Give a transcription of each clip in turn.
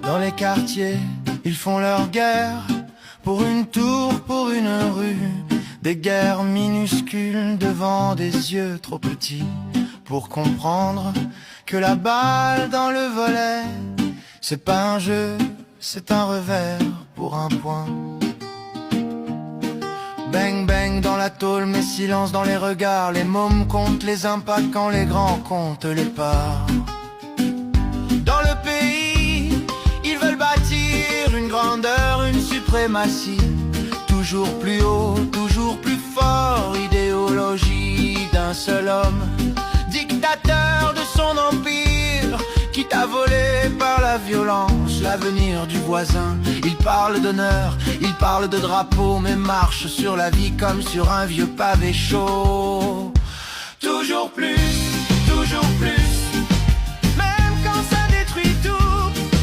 Dans les quartiers, ils font leur guerre, pour une tour, pour une rue. Des guerres minuscules devant des yeux trop petits, pour comprendre que la balle dans le volet, c'est pas un jeu, c'est un revers pour un point. Bang bang dans la tôle, mais silence dans les regards. Les mômes comptent les impacts quand les grands comptent les parts. Dans le pays, ils veulent bâtir une grandeur, une suprématie. Toujours plus haut, toujours plus fort, idéologie d'un seul homme, dictateur de son empire, quitte à voler par la violence l'avenir du voisin. Il parle d'honneur, il parle de drapeau, mais marche sur la vie comme sur un vieux pavé chaud. Toujours plus, toujours plus, même quand ça détruit tout.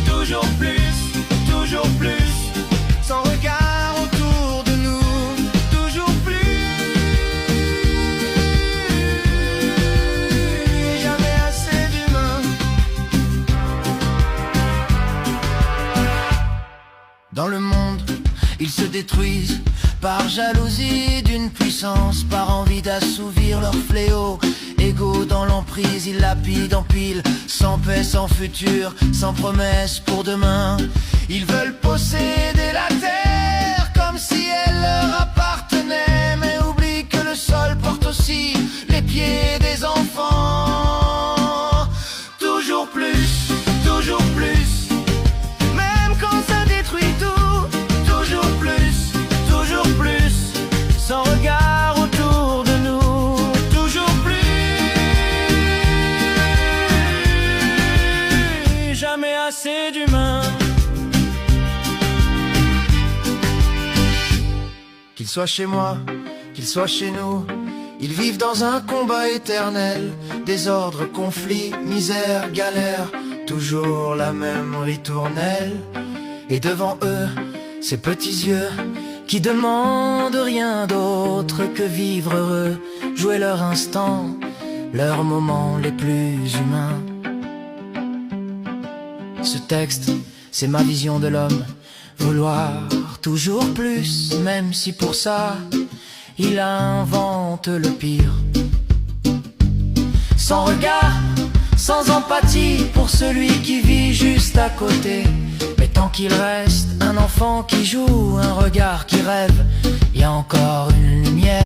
Toujours plus, toujours plus, sans regard autour de nous. Toujours plus, jamais assez d'humains. Dans le monde, ils se détruisent par jalousie d'une puissance, par envie d'assouvir leur fléau. Égaux dans l'emprise, ils lapident en pile, sans paix, sans futur, sans promesse pour demain. Ils veulent posséder la terre comme si elle leur appartenait, mais oublient que le sol porte aussi les pieds des enfants. Toujours plus, toujours plus, même quand ça détruit tout. Toujours plus, sans regard autour de nous. Toujours plus, jamais assez d'humains. Qu'ils soient chez moi, qu'ils soient chez nous, ils vivent dans un combat éternel. Désordre, conflit, misère, galère, toujours la même ritournelle. Et devant eux, ces petits yeux qui demandent rien d'autre que vivre heureux, jouer leur instant, leurs moments les plus humains. Ce texte, c'est ma vision de l'homme, vouloir toujours plus, même si pour ça, il invente le pire. Sans regard, sans empathie pour celui qui vit juste à côté. Mais tant qu'il reste un enfant qui joue, un regard qui rêve, y a encore une lumière.